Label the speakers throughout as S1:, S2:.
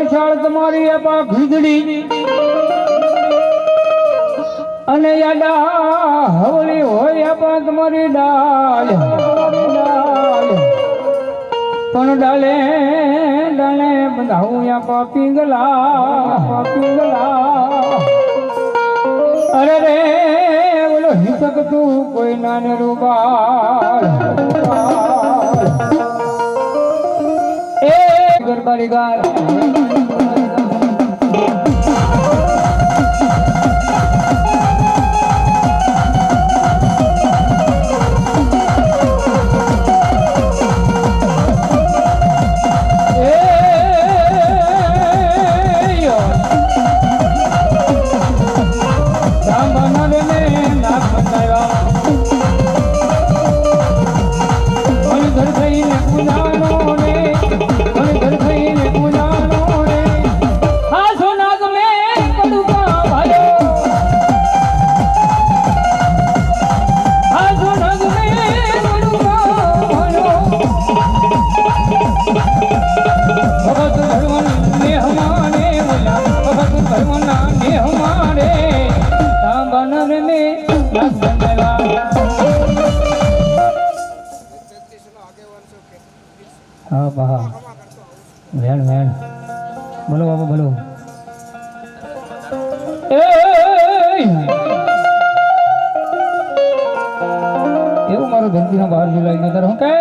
S1: ગોશાળ તમારી આપા ખીજડી અને યાડા હવળી હોય આપા તમારી ડાળ પણ ડાલે ડાલે બંધાવું આપા પિંગલા અરે રે બોલો હિસક તું કોઈ નાને રૂબાળ એ ગરબારી ગાર હા બા વેણ વેણ બોલો બાબા બોલો એવું મારો ધરતીના બહાર જુલાઈ નગર હું કે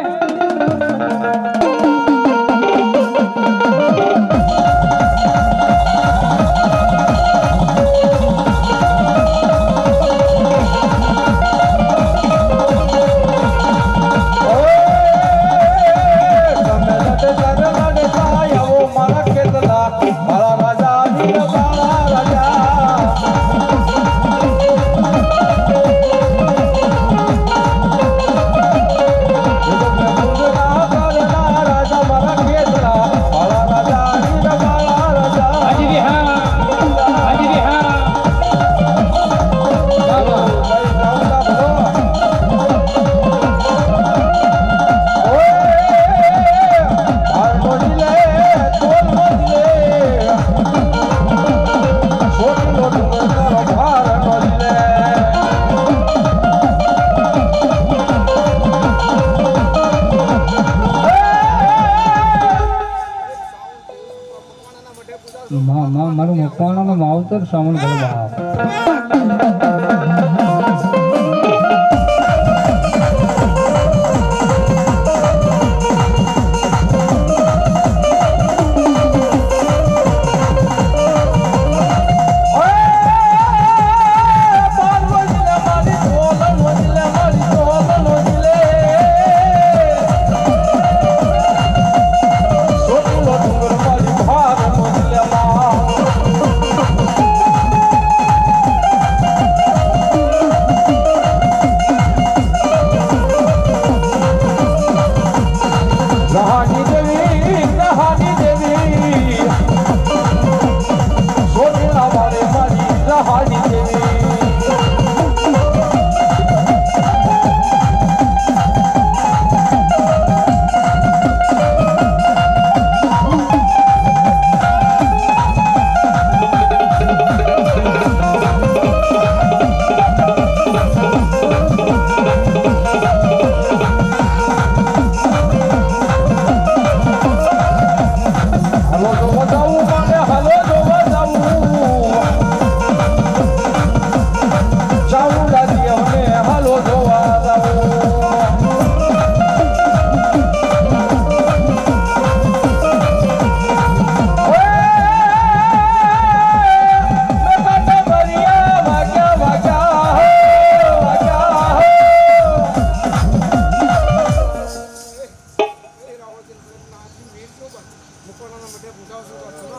S1: મારું મકવાણામાં માવતર સામણ કરે બાપ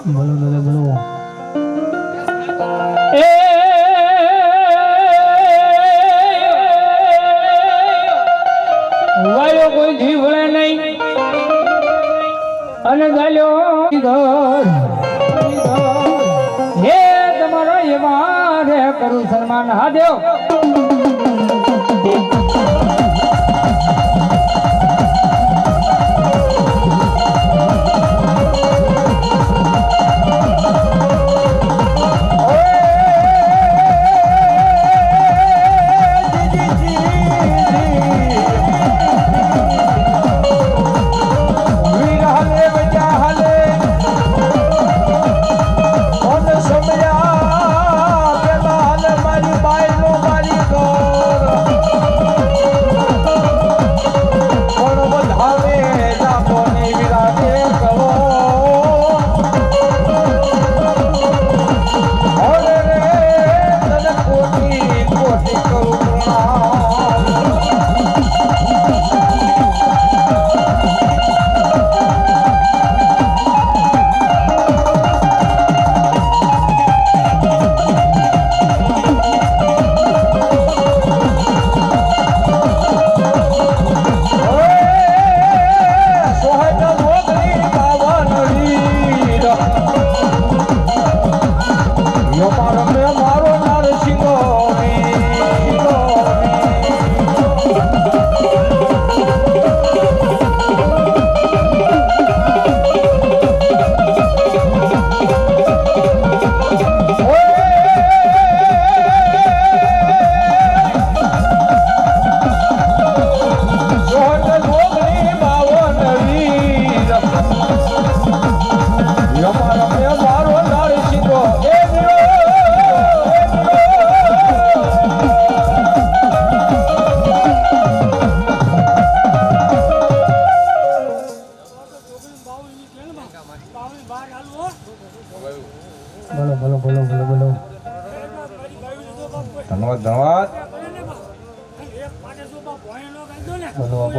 S1: બોલો બોલો બોલો વાયો કોઈ જીવડે નહીં અને ગાલ્યો હે તમારો એવા રે કરું સન્માન હા દેવ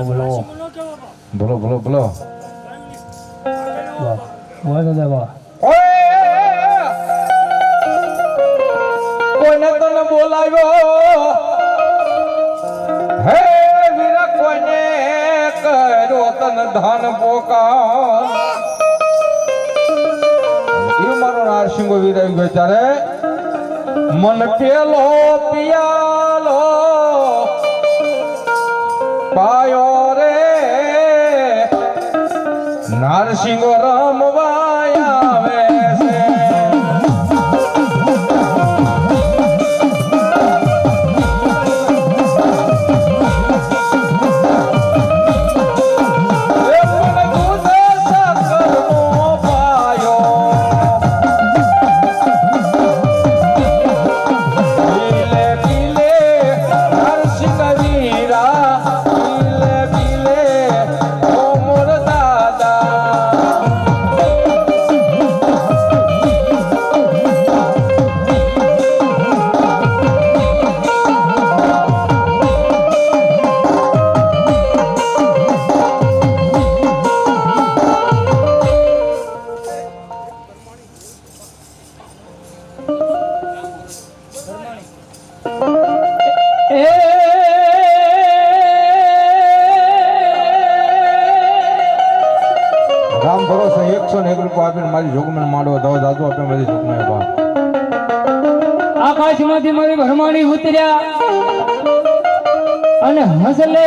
S1: બોલો
S2: બોલો બોલો બોલો.
S1: વાહ વાહ દાદા વાહ.
S2: કોઈને તને બોલાવ્યો હે વીરા, કોઈને કર્યો તને ધાન પોકા. એ મારો નારસિંગો વીરા ગયો ત્યારે મન પેલો પિયાલો પાયો રે, નારસિંગો રમવા આવે છે. રામ ભરોસે 101 રૂપિયા આપીને મારી જોગમણ માંડવો દવા દાદુ આપે મારી જોગમણ બા.
S1: આકાશમાંથી મારી ભરમાણી ઉતર્યા અને હસલે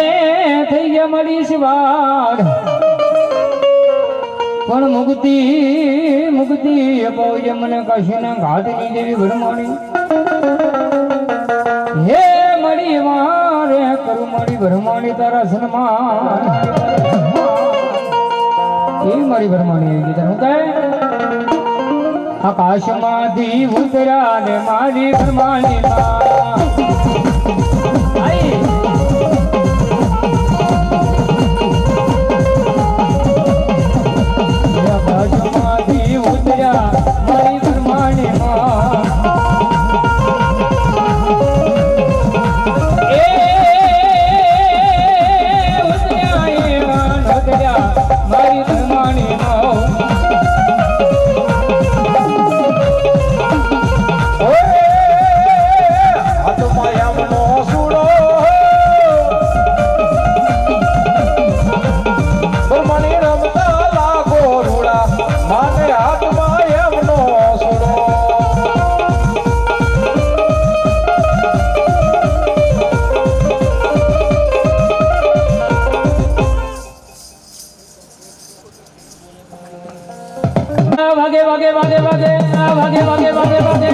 S1: થઈ ગયા મારી શિવાડ. પણ મુક્તિ મુક્તિ અપાવજે મને કાશીના ઘાટની દેવી ભરમાણી. હે મારી વારે કરું મારી ભરમાણી તારા સન્માન. એ મારી ભરમાણી એવી ગીતા હું કહે આકાશમાંથી ઉતર્યા ને મારી ભરમાણી આકાશમાંથી ઉતર્યા મારી ભરમાણી મારી ભરમાણી વાગે વાગે વાગે વાગે વાગે વાગે વાગે વાગે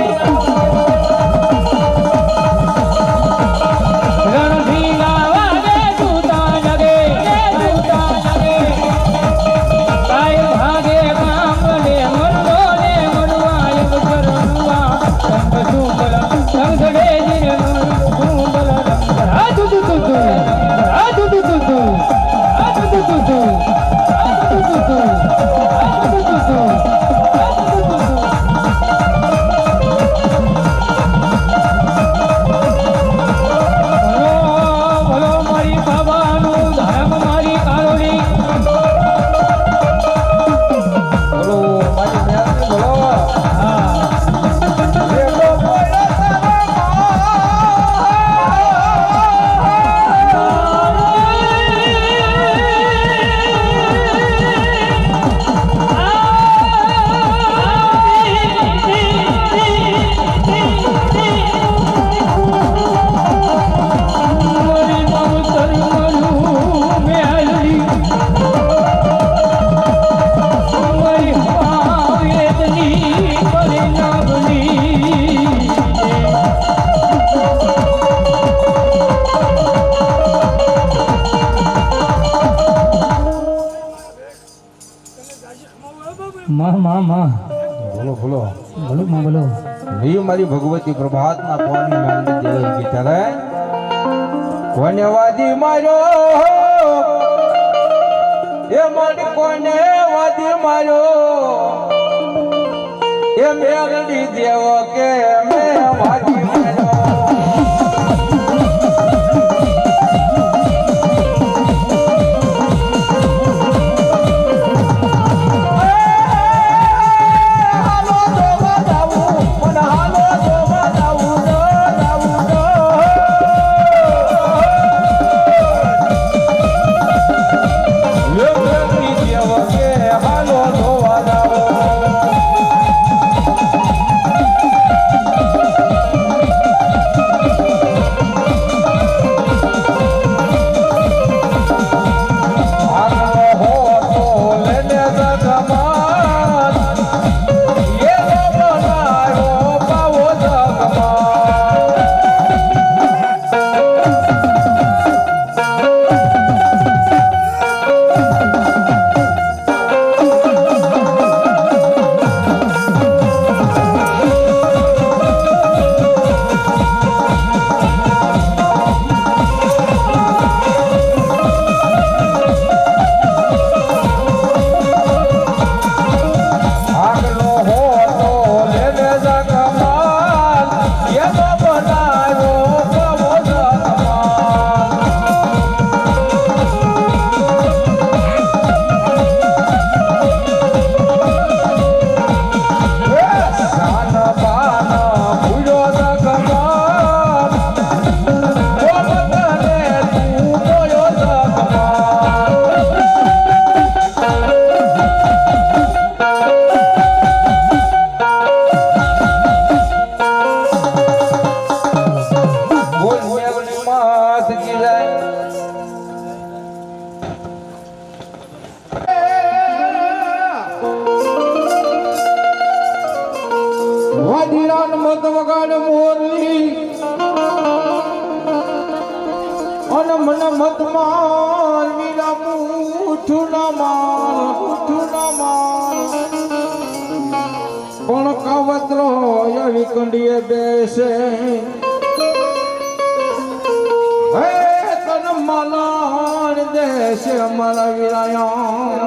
S1: રણભીલા વાગે સૂતા જગે કાય ભાગે કામલે મનલો ને મનવાય કરવા સંગ સુબલ સંગ રે જીને સુબલ આ તુ તુ તુ આ તુ તુ તુ આ તુ તુ તુ
S2: બોલો બોલો
S1: બોલો માં બોલો.
S2: નહીં મારી ભગવતી પ્રભાતના પવનની માંડી દેવાઈ ગઈ ત્યારે કોને વાદી માર્યો એ મારી કોને વાદી માર્યો એ મેલડી દેવો કે મેં વાદી માર્યો. વાદીરાન મત વગાડ મોરલી અને મન મત માર વીરા મૂઠું ના માર પણ કાવતરો એવી કંડીએ બેસે હે તન માલાણ દેશે મારા વીરાયા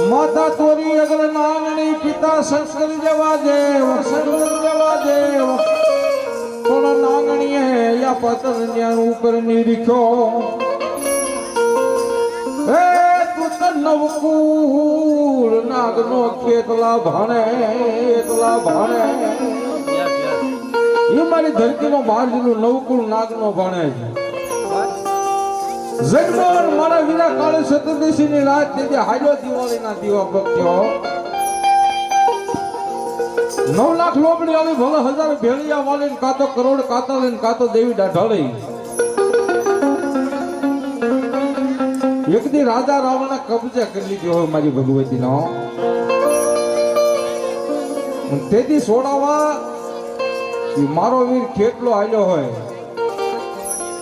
S2: માતા તોરી અગર નાગણી પિતા સંસ્કર જવા દેવ પણ નાગણીએ યા પતર જ્ઞાન ઉપર નિરીખ્યો હે તું તો નવકુળ નાગનો કેટલા ભાણે એ મારી ધરતીનો બહાર જેટલું નવકુળ નાગનો ભાણે છે જગમોહન મારા વીરા કાળે સતદેશી ની રાત તે હાજો દિવાળી ના દીવા બક્યો 9 લાખ લોબડી આવી ભલે 1000 ભેળિયા વાળી કાતો કરોડ કાતા લઈને કાતો દેવી ઢાળી એક દી રાજા રાવણના કબજે કરી લીધો હોય મારી ભગવતી નો તેથી છોડાવા મારો વીર કેટલો હાલ્યો હોય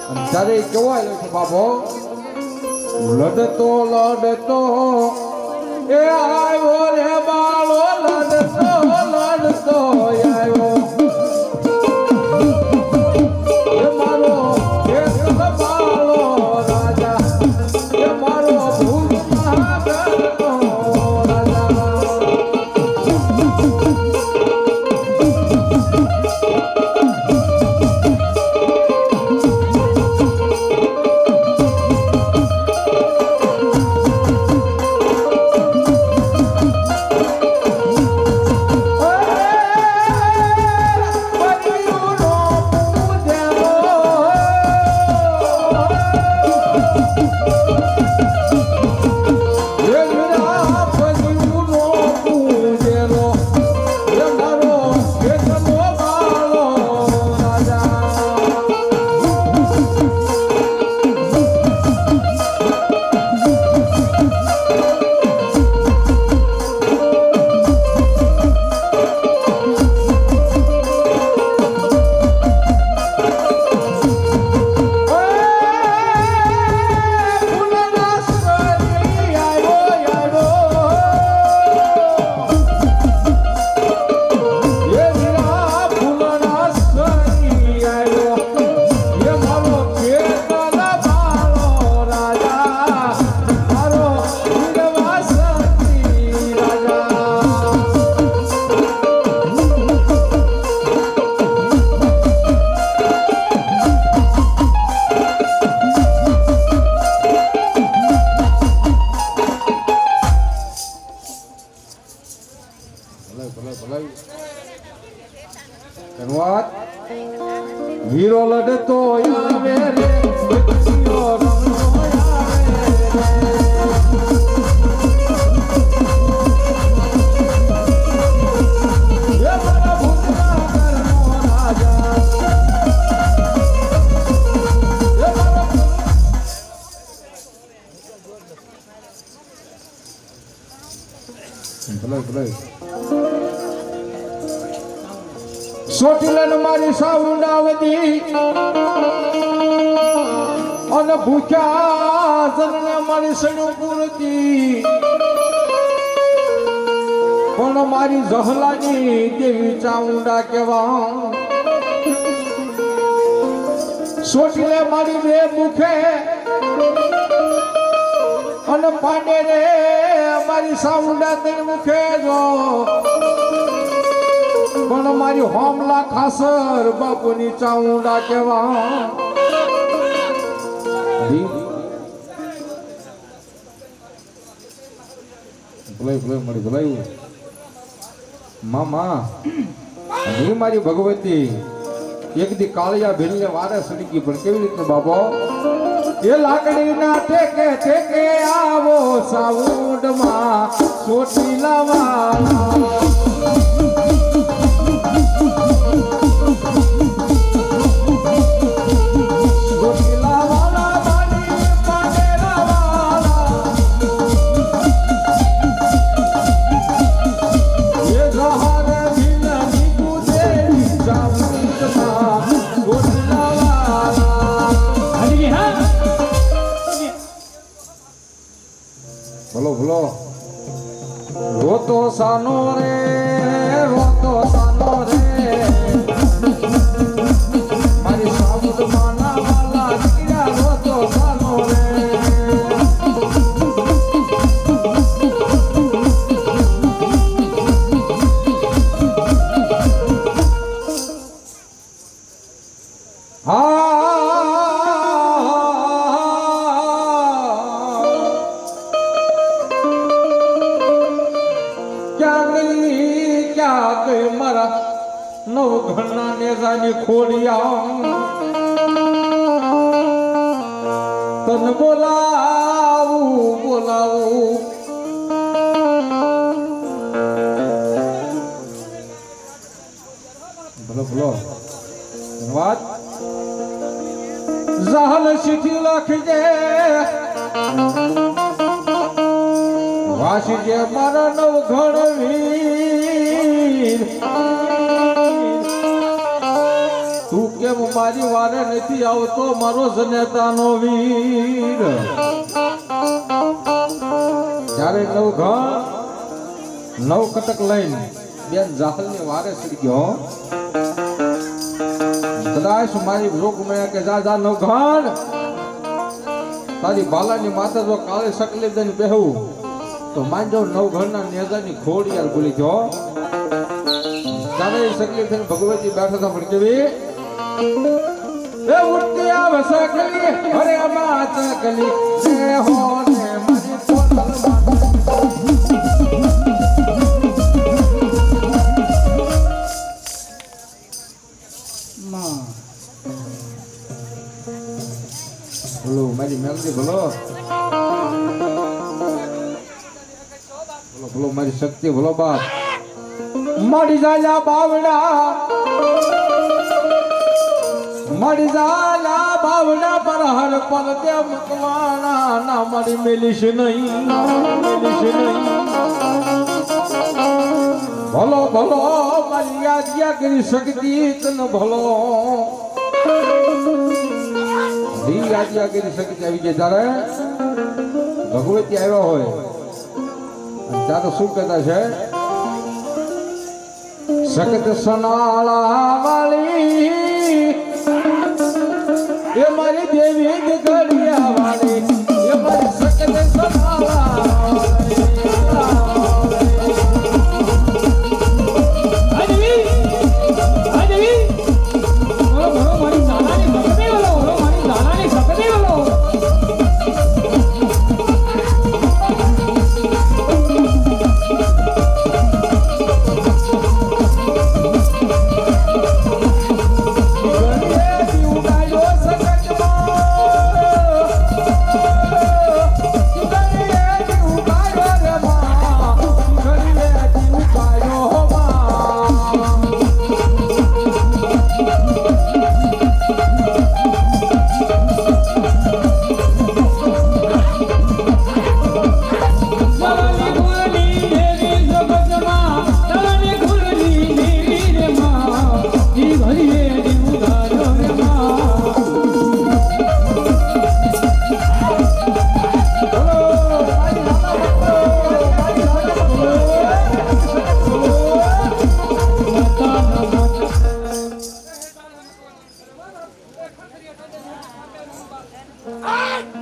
S2: ત્યારે કેવો આવ્યો છે બાપો લડતો એ આવ્યો રે બાળો લડતો આવ્યો એ મારો એક બાળો રાજા એ મારો ભૂમહાગરનો રાજા હીરો લડતો આવે રે સોટીલન મારી સાવડાવતી અને ભૂખ્યા જનને મારી સણું પૂરતી પણ મારી જહલાની દેવી ચામુંડા કેવા સોટીલે મારી બે મુખે અને પાંડે રે મારી સાવડા તે મુખે જો પણ મારી હોમલા ખાસર બાપુની ચાઉંડા કેવા મળી મામા મારી ભગવતી એક દી કાળિયા ભીલને વારે સડકી પણ કેવી રીતે બાબો એ લાકડીના ટેકે ટેકે આવો સાઉન્ડમાં સોટી લાવા ગોપીલા ભલો ભલો રોતો સાનો રે રોતો સાનો રે મારી સાબુદ માના વાલા દીકરા રોતો સાનો રે નવઘણના નેજાની ખોડિયા તન બોલાવું બોલાવું ભલો ભલો વાત જહલ શીખી લખજે વાસી જે મારા નવઘણ વીર તું કેમ મારી વારે નથી આવતો મારો જનેતાનો વીર જ્યારે નવ કટક લઈને બેન જાહલની વારે સડી ગયો કદાચ મારી રોગ મેં કે જા જા નવઘણ તારી બાલાની માતા જો કાળે સકલી દઈને બેહું તો માનજો નવઘણના નેજાની ખોડિયાર બોલી ગયો ત્યારે સકલી થઈને ભગવતી બેઠા હતા ભડકેવી એ ઉઠતી આવે સકલી અરે માત કલી એ હો ને મારી પોતલ માં બોલો મારી મેલડી બોલો બોલો બોલો મારી શક્તિ બોલો બાપ મળી જાયા બાવડા મળી જાયા બાવડા પર હર પર તે મુકવાના ના મળી મેલીશ નહીં ભલો ભલો મારી યાદિયા કરી શક્તિ તન ભલો યાદિયા કરી શક્તિ આવી જાય ત્યારે ભગવતી આવ્યા હોય ત્યારે શું કહેતા છે સકત સનાળા વાળી એ મારી દેવી ગગડિયા વાળી એ મારી સકત સનાળા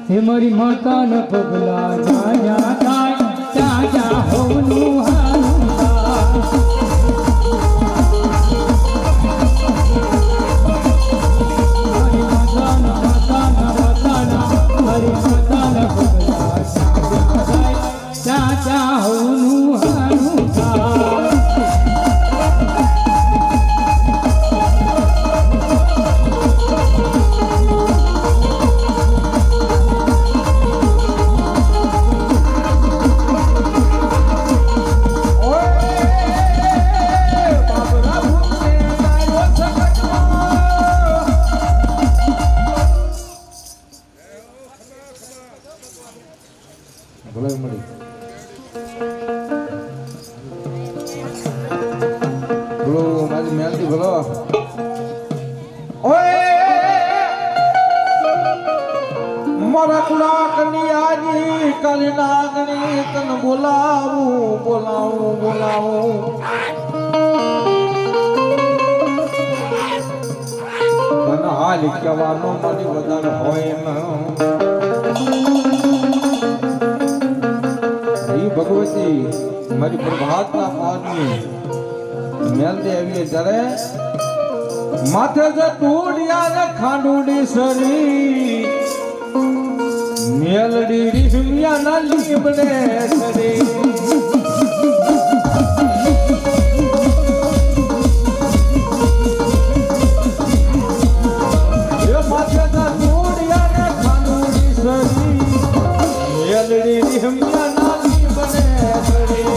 S1: હે મારી માતા ન પગલા જાયા થાય જાયા હોનું હાનું મારી માતા ન પગલા જાયા થાય જાયા હોનું હાનું
S2: ભલે મળી બોલો મારી મેલડી બોલો ઓય મારા કુળા કન્યાજી કાલી નાગણી તન બોલાવું બોલાવું બોલાવું તન હાલ કહેવાનો મારી વધારે હોય ન એ ભગવતી મારી પ્રભાતના પાદની મેલદે આવી ત્યારે માથે જે ટૂડિયા ને ખાંડુડી સરી મેલડી રીહમિયા ના લીમડે સરી એ માથે જે ટૂડિયા ને ખાંડુડી સરી મેલડી રીહમિયા ના લીમડે સરી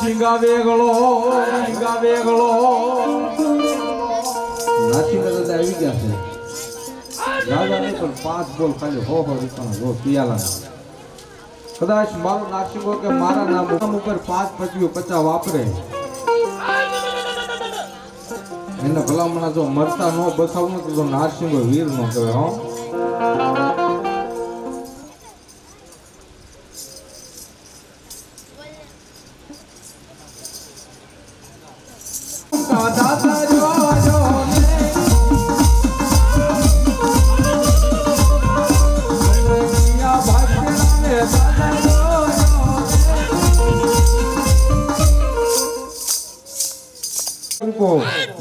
S2: સિંગા વેગળો નાચી દાદા આવી ગયા છે દાદા ને પણ 5 બોલ ખાલી હો રૂપિયાનો જો પિયાલા કદાચ મારો નાચીગો કે મારા નામ ઉપર 5 પચીઓ 50 વાપરે એને ભલામણા જો મરતા નો બસાવું તો નારસિંગો વીર નો કહેવાય હો દાદા જો જો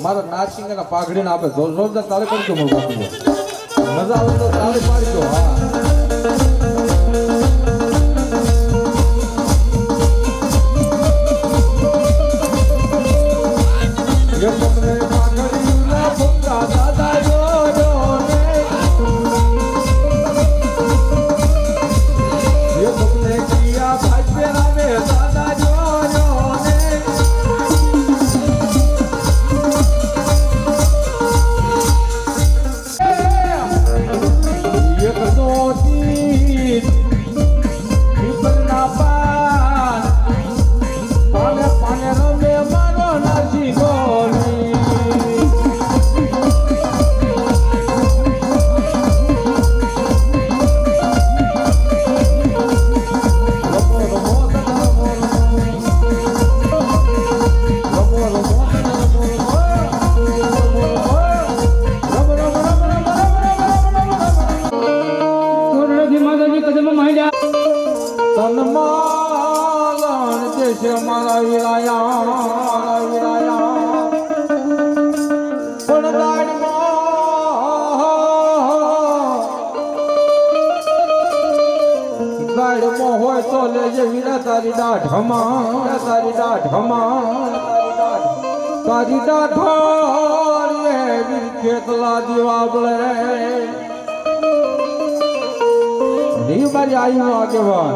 S2: મારા નારસિંગના પાઘડીને આપે જોરદાર તારે કરજો મજા આવે તો તારે પાડજો હા ગાડમાં હોય તો લેજે વીરા તારી દાઢમાં તારી દાઢમાં તારી દાઢ ખેતલા દીવાબળે ની મારી આયુ આગેવાન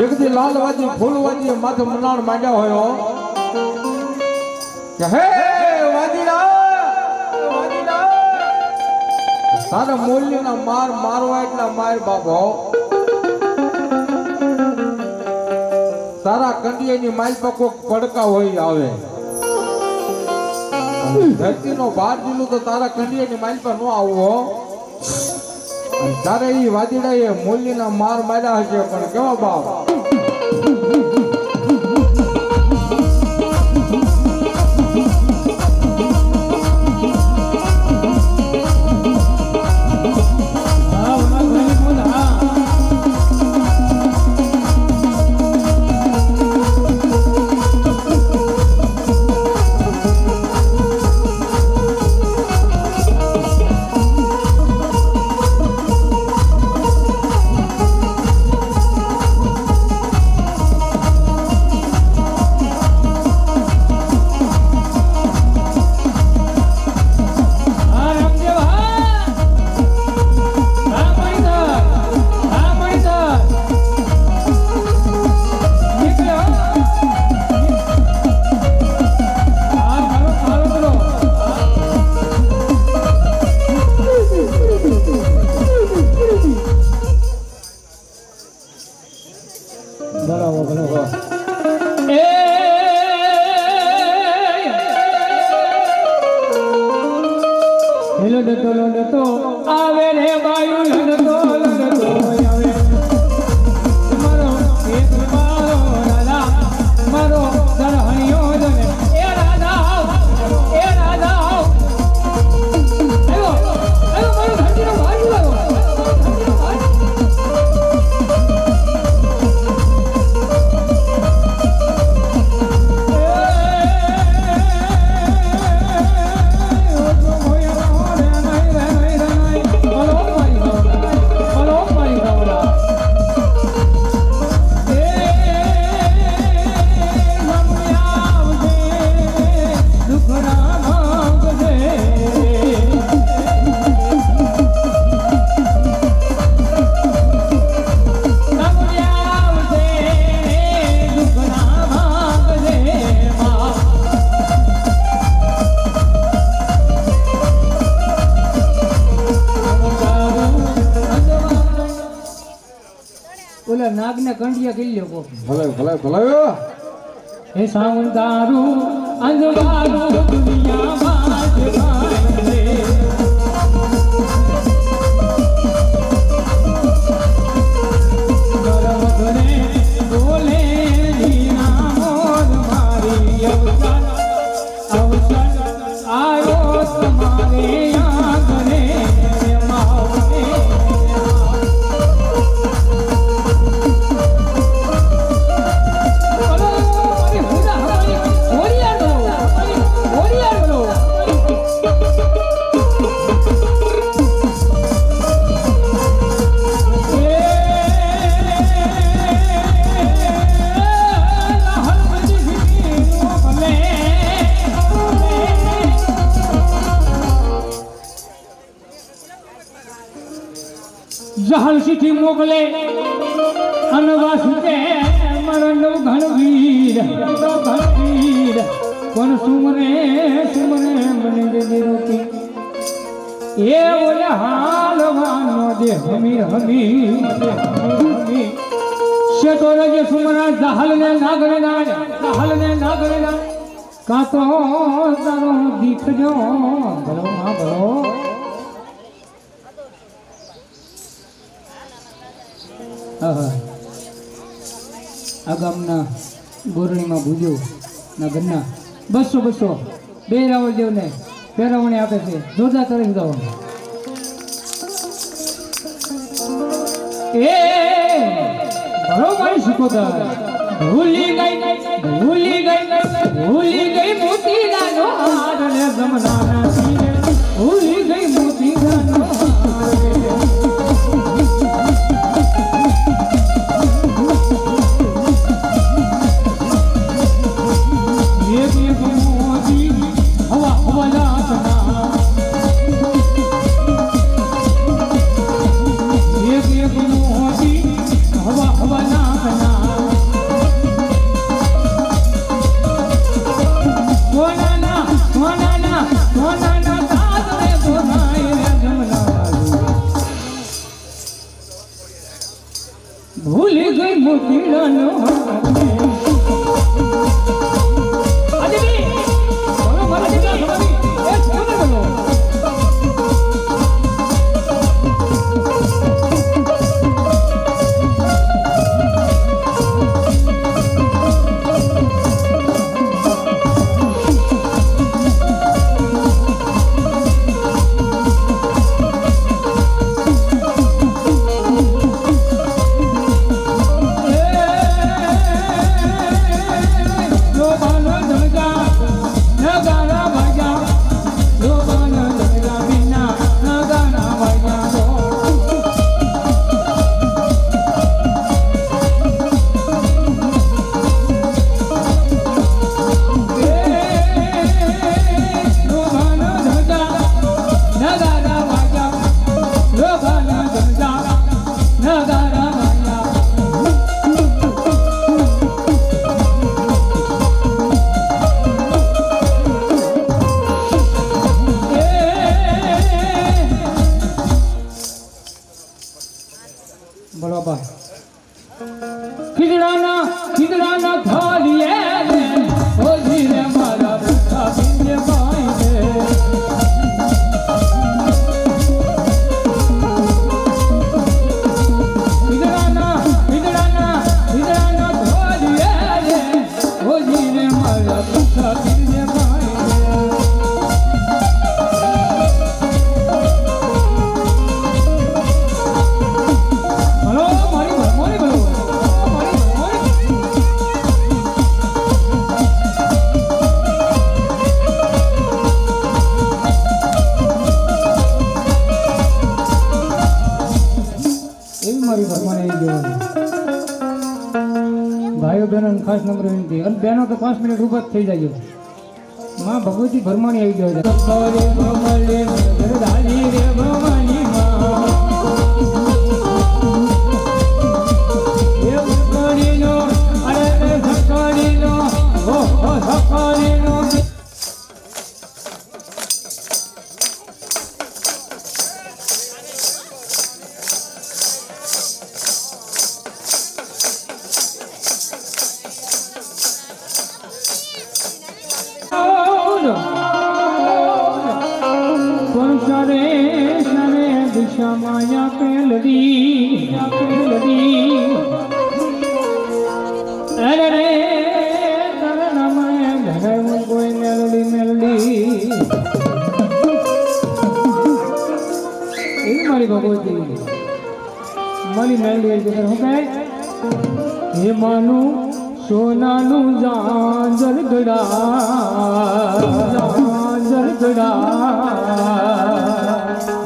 S2: એકદી લાલવાજી ફૂલવાજી માથે મનાણ માંડ્યા હોય કે હે વાદીડા તારા મૂલ્યના માર મારવા એટલા માર બાપો તારા કંડિયાની માલ પર કોક પડકા હોય આવે ધરતીનો ભાર દીધું તો તારા કંડિયાની માલ પર ન આવવો તારે એ વાદીડા એ મૂલ્યના માર માર્યા હશે પણ કેવા બાપ
S1: લડતો આવે રે બાયુ લડતો આવે મારો એક મારો રાધા મારો દરહણિયો જને એ રાધા આયો મારો ઘંટીનો બાજુ આવ્યો નાગને કંડિયા કરી લ્યો કોક
S2: ભલે ભલે ભલે
S1: હે સાવંતારું અંધવારું દુનિયામાં જગાય ગરવગરે બોલે દીના મોર મારી અવસર આયો તમારે આંગણે માવને જહલ ચિઠ્ઠી મોકલે અનવાસુતે મરણનો ઘણવીર કોણ સુમરે મને દે રોકી એ બોલે હાલવાનો દે હમી શેતો રજે સુમરા જહલને નાગરે ના કાતો તારો દીખજો ભલો માં ભલો આ ગામના ગોરણીમાં ભૂજો ના ઘરના 200 બે રાવળ દેવને ફેરવણી આપે છે જોરદાર તરફ દો એ ભલો મારી શીખોતા ભૂલી ગઈ મોતી દાનો આડને જમનાના તીરે ભૂલી ગઈ મોતી દાનો એક મોતી હવા હવા નાખના સોનાના તારે ધોનાય રે જમના ભૂલી ગઈ મોતીડાનો બરોબર ખીજડાના થાળીએ ઓજી રે મારા બેટા બિંદે ભાઈ રે ખીજડાના થાળીએ ઓજી રે મારા બેટા બિંદે ભાઈ ભાઈઓ બહેનો ખાસ નંબર વિનંતી અને બહેનો તો 5 મિનિટ ઉભા થઈ જાય માં ભગવતી ભરમાણી આવી ગયો માયા પેલડી અરે રે તારા નામે ઘરે કોઈ મેલડી એ મારી ભગવતી મારી મેલડી હું કહે હે માનું સોનાનું જાંજર ગડા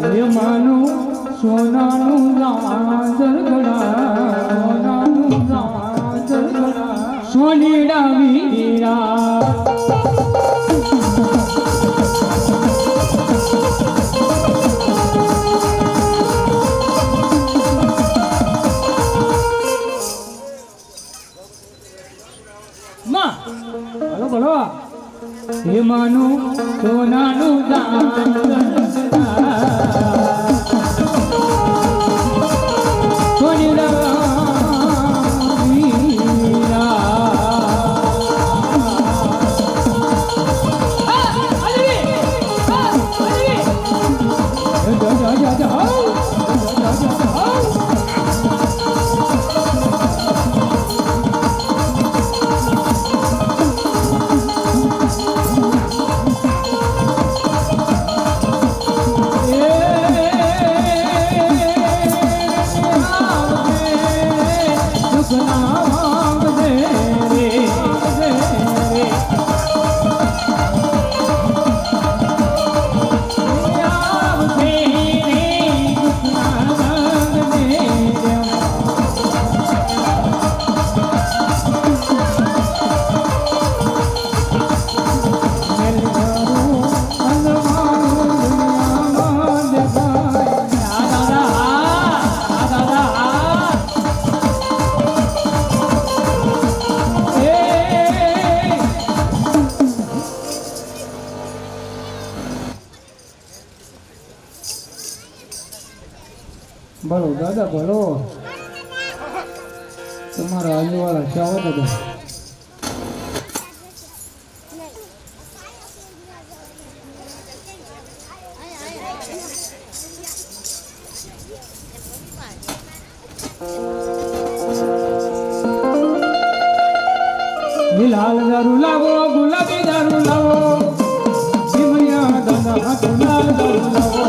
S1: હે માનું સોનાનું જાંજર ગડા સોનીડા વીરા બોલો બોલો હે માનું સોનાનું દાદા દાદા ભલો તમારા આજુવાળા ચાવો દાદા લાલ દારૂ લાવો ગુલાબી દારૂ લાવો ભીમૈયા દાદા હાથો લાલ દારૂ લાવો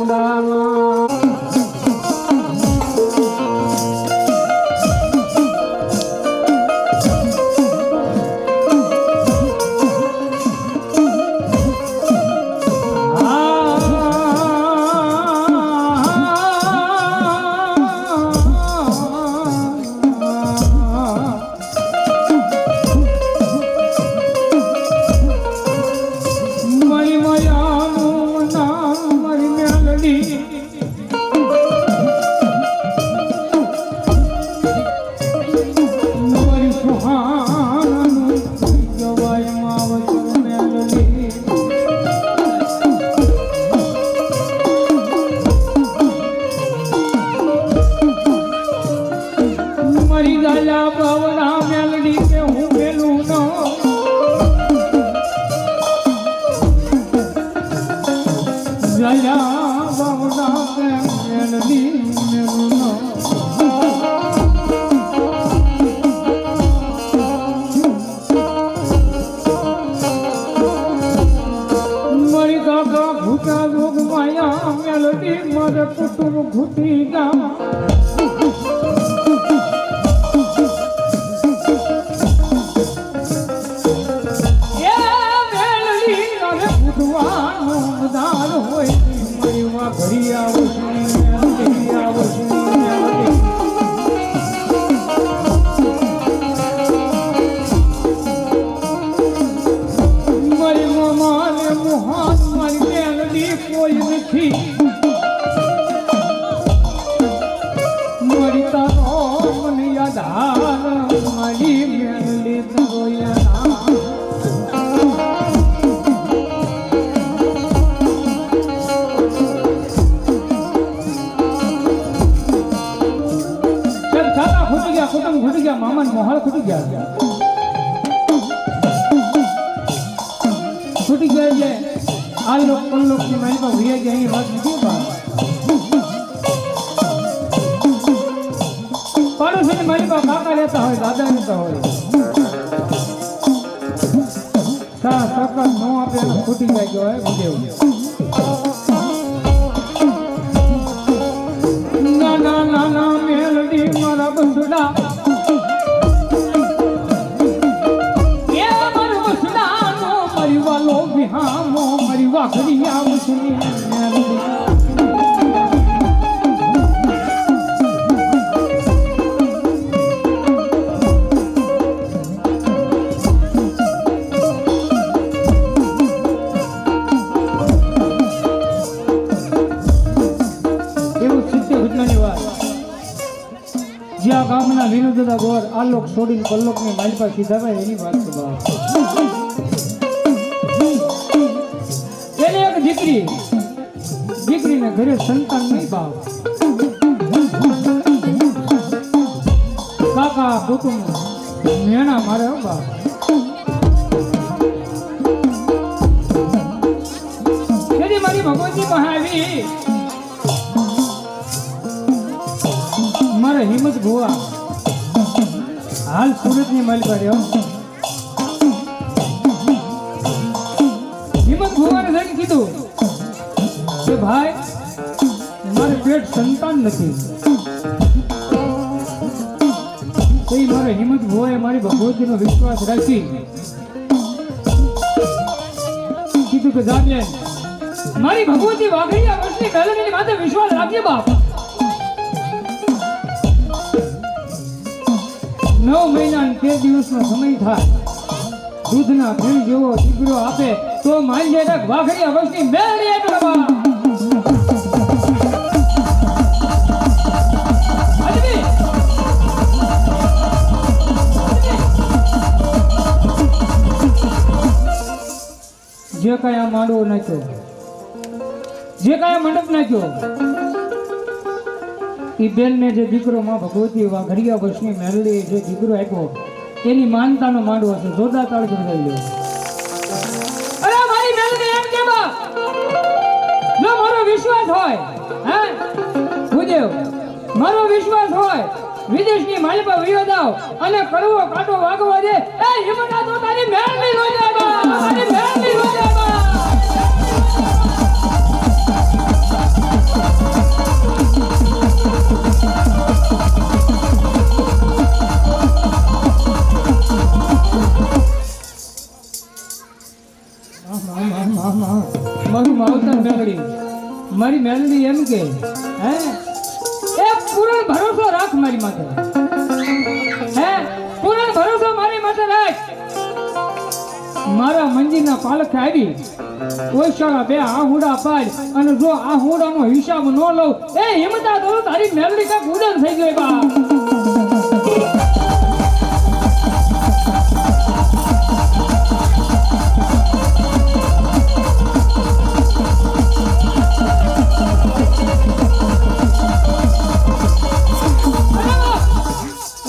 S1: લાલ દારૂ મામા મોહાળ ખૂટી ગયા ખૂટી ગયા છે આ લોક પણ લોક ની મારી પાસે ભૈયા ગયા એની વાત નથી પાડોશી મારી પાસે કાકા લેતા હોય દાદા લેતા હોય સા સકત નો આપે ખૂટી ગયા હોય ભૂદેવ નાના નાના મેલડી મારા બંધુડા હામો મારી વાઘરી આવશે ઘટનાની વાત. જ્યાં ગામના વિનોદા ગોર આલોક છોડીને પલ્લોકની માલપા સીધા ભાઈ એની વાત છે બાપ. એને એક દીકરીને ઘરે સંતાન નહીં બાપ. કાકા કુટુંબ મેણા મારે હો બાપ. મારી ભગવતી મહાવી મારા હિંમત ભુવા હાલ સુરતની માલ કર્યો. હિંમત ભુવાને જઈને કીધું કે ભાઈ મારે પેટ સંતાન નથી. તો મારા હિંમત ભુવાએ મારી ભગવતીનો વિશ્વાસ રાખી કીધું કે જાગે મારી ભગવતી વાઘડિયા વર્ષની પહેલાની માથે વિશ્વાસ રાખીએ બાપ. 9 મહિના અને 13 દિવસનો સમય થાય દૂધના ફેણ જેવો દીકરો આપે તો મારી જાય વાઘડિયા વર્ષની મેળવી એટલે બાપ. જે કઈ આ માંડવો નાખ્યો જે કઈ મંડપ નાખ્યો એ બેન ને જે દીકરો માં ભગવતી વાઘડિયા વર્ષની મેલડી જે દીકરો આપ્યો એની માનતાનો માંડવો છે. જોરદાર તાળી કરી લો. અરે મારી મેલડી એમ કે બા જો મારો વિશ્વાસ હોય હે ભૂદેવ મારો વિશ્વાસ હોય વિદેશની માલિપા વિયો દાવ અને કરવો કાટો વાગવા દે એ હિંમતા તો તારી મેલડી લો જાય બા. તારી મેલડી લો જાય બા. મારું માવતર મેલડી મારી મેલડી એમ કે હે એ પૂર્ણ ભરોસો રાખ મારી માથે. હે પૂર્ણ ભરોસો મારી માથે રાખ. મારા મંદિરના પાલખે આવી ઓછાળા 2 આહુડા પાડ અને જો આહુડાનો હિસાબ ન લઉં એ હિંમતા તો તારી મેલડી કાક ઉડન થઈ ગઈ બા.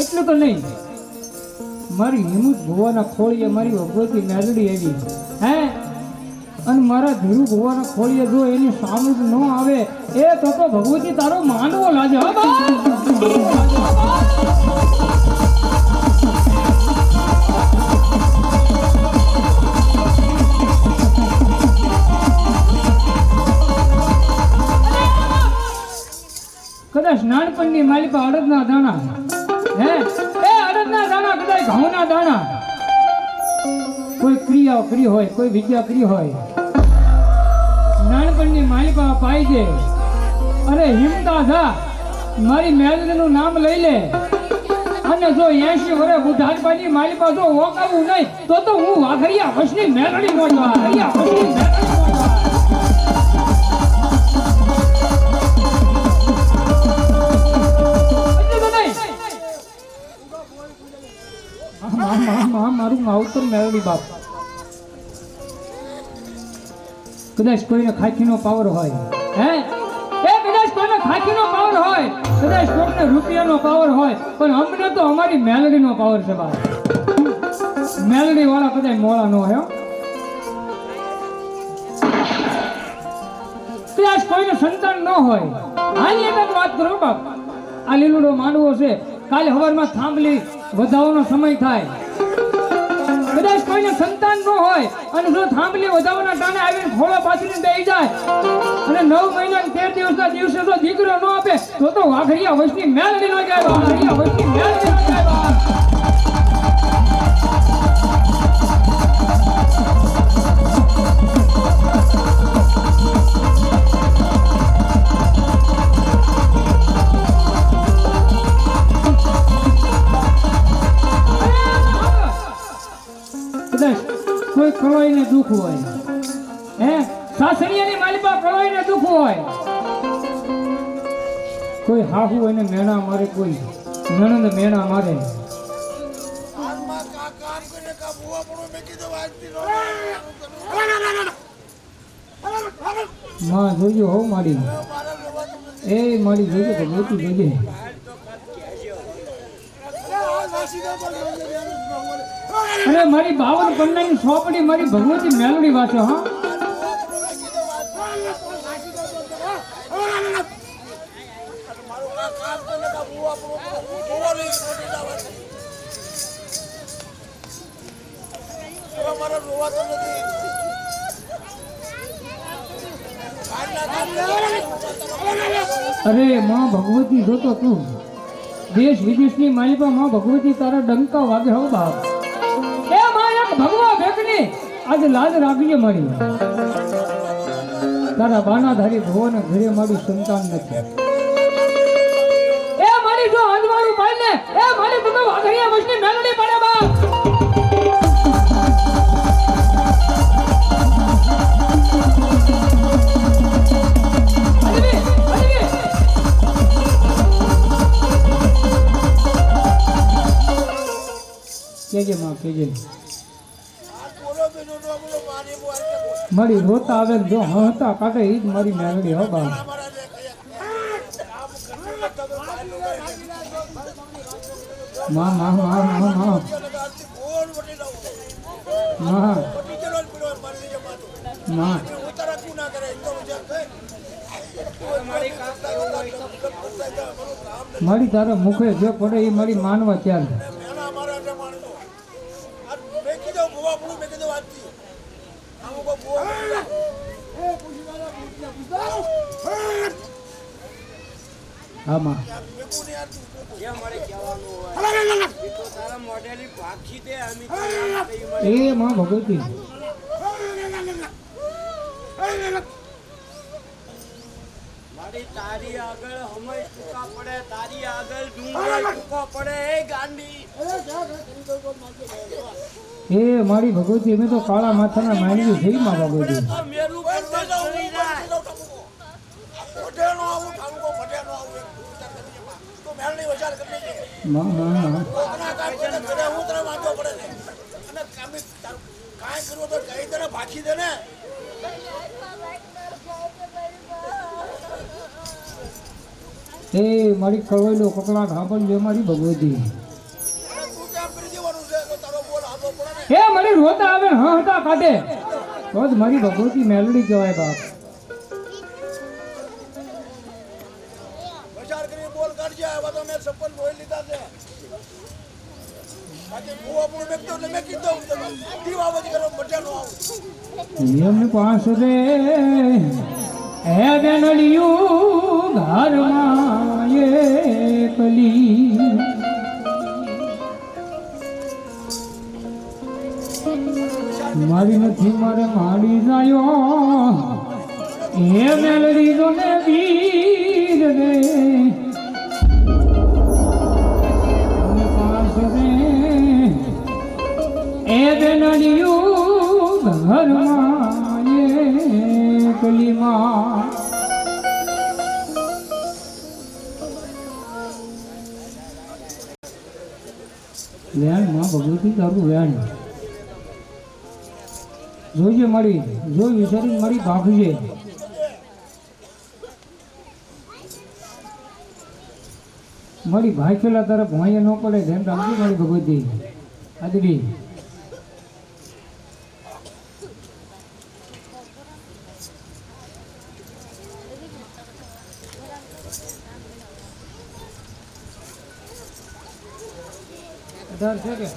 S1: એટલું તો નહીં મારી હિંમત ભુવાના ખોળીએ મારી ભગવતી મેલડી આવી હે અને મારા ધીરુ ભુવાના ખોળીએ જો એની સામે ન આવે એ તો ભગવતી તારો માંડવો લાગે હો બા. કદાચ નાનપણની માલિપા અડદના દાણા હે એ અડદના દાણા કદાચ ઘઉંના દાણા કોઈ ક્રિયા કરી હોય કોઈ વિદ્યા કરી હોય નાનપણની માલિપા પાઈ દે. અરે હિંમતા થા મારી મેલડીનું નામ લઈ લે અને જો 80 વર્ષ બુઢાડપાની માલિપા જો ઓકાવું નહીં તો હું વાઘડિયા વર્ષની મેલડી મોટવા વાઘડિયા વર્ષની મેલડી મારું માવતર મેળવી બાપ. કદાચ કોઈને ખાખીનો પાવર હોય હે એ કદાચ કોઈને ખાખીનો પાવર હોય કદાચ કોઈને રૂપિયાનો પાવર હોય પણ અમને તો અમારી મેલડીનો પાવર છે બાપ. મેલડી વાળા કદાચ મોળા ન હોય. કદાચ કોઈને સંતાન ન હોય હાલી એક વાત કરો બાપ. આ લીલુડો માંડવો છે કાલે સવારમાં થાંભલી વધાવવાનો સમય થાય કદાચ કોઈને સંતાન ન હોય અને જો થાંભલી વધાવવાના ટાણે આવીને ખોળો પાથરીને બેસી જાય અને 9 મહિના 13 દિવસના દિવસે જો દીકરો ન આપે તો વાઘડિયા વર્ષની મેલડી ન જાય. વાઘડિયા વર્ષની મેલડી ન જાય. કોઈ કળોઈને દુઃખ હોય હે સાસરિયાની માલિપા કળોઈને દુઃખ હોય કોઈ હાહુ એને મેણા મારે, કોઈ નણંદ મેણા મારે.
S3: હાલમાં કામ કરીને કા બુવા પણ મેં કીધું વાંચતી
S1: માં જોજો હો મારી, એ મારી જોજો તો મોટી જોજે. અરે મારી 52 પન્નાની સોપડી મારી ભગવતી મેલડી વાંચો. હા
S3: મારા રોવાતો નથી.
S1: અરે માં ભગવતી જોતો તું, દેશ વિદેશની માલિકા માં ભગવતી તારા ડંકા વાગે હો બાપ. એ માં એક ભગવા ભેગની આજે લાજ રાખજે મારી. તારા બાનાધારી ભવન ઘરે મારી સંતાન નથી. એ મારી જો અંજવાળું પાડને, એ મારી બધો વાઘરિયા વસની મેલડી પડે બાપ. કેજે માં કેજે. મારી રોતા આવે ને જો હસતા કાઢે એ જ મારી મેલડી હો બા. માં માં માં માં માં માં માં મારી તારા મુખે જે પડે એ મારી માનવા ચાલ. હા માં એ માં ભગવતી
S3: તારી આગળ હમય ટૂંકા પડે, તારી આગળ ડુંગરા ટૂંકો પડે. એ ગાંડી
S1: એ મારી ભગવતી અમે તો કાળા માથાના માંડવી થઈ માં ભગવતી.
S3: મેલું કરવા છોડી જાય.
S1: માં માં માં
S3: ભાગી દે ને.
S1: એ મારી કળવેલો કકડા ઢાંપણ જે મારી ભગવતી. એ મારી રોતા આવે હા હતા કાઢે તો જ મારી ભગવતી મેલડી કહેવાય બાપ.
S3: વિચાર કરી બોલ કાઢજે. આવા તો મેં સપન જોઈ લીધા છે. બાકી ભૂવા પણ મેં તો મેં કીધું દીવાવત કરો મજા નો આવું.
S1: એમને પાસ રે હે બેનડિયું ઘરમાં એકલી. મારી નથી મારે માડી જાયો હે મેલડી જો ને વીર રે. પાસ રે હે બેનડિયું ઘરમાં એકલીમાં. વેણ માં ભગવતી તારું વેણ જોઈજે મારી, જોઈ વિચારી મારી ભાગજે. મારી ભાઈ પેલા તારા ભાઈએ ન પડે ધ્યાન રાખજો મારી ભગવતી આદરી. અઢાર છે કે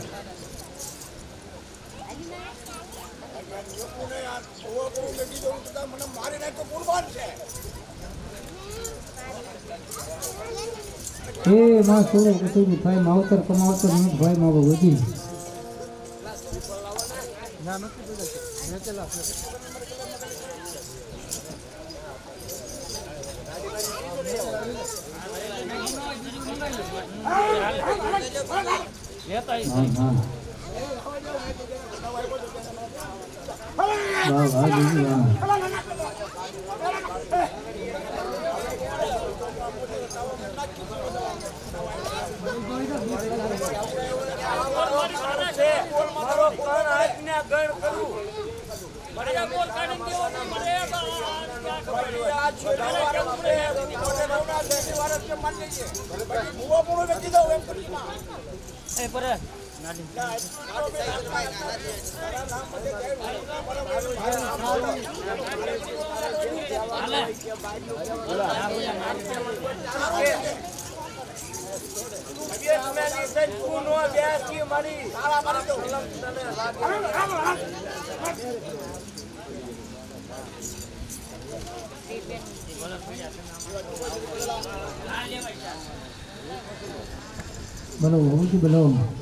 S3: મને મારી નાખ તો કુરબાન છે.
S1: એ માં સોરો કસુરી ભાઈ માવતર કમાવતર ન ભાઈ માં ભગવતી.
S3: મારો કોણ આજ્ઞા ગણ કરું મને બોલ કાઢી દેવો ને મને આ છોકરા વાળા મને મોટે નવના દેવી વાળા કે માન લઈએ પછી ભૂવો પૂરો વેચી દઉં એમ કરી ના એ પર
S1: belum.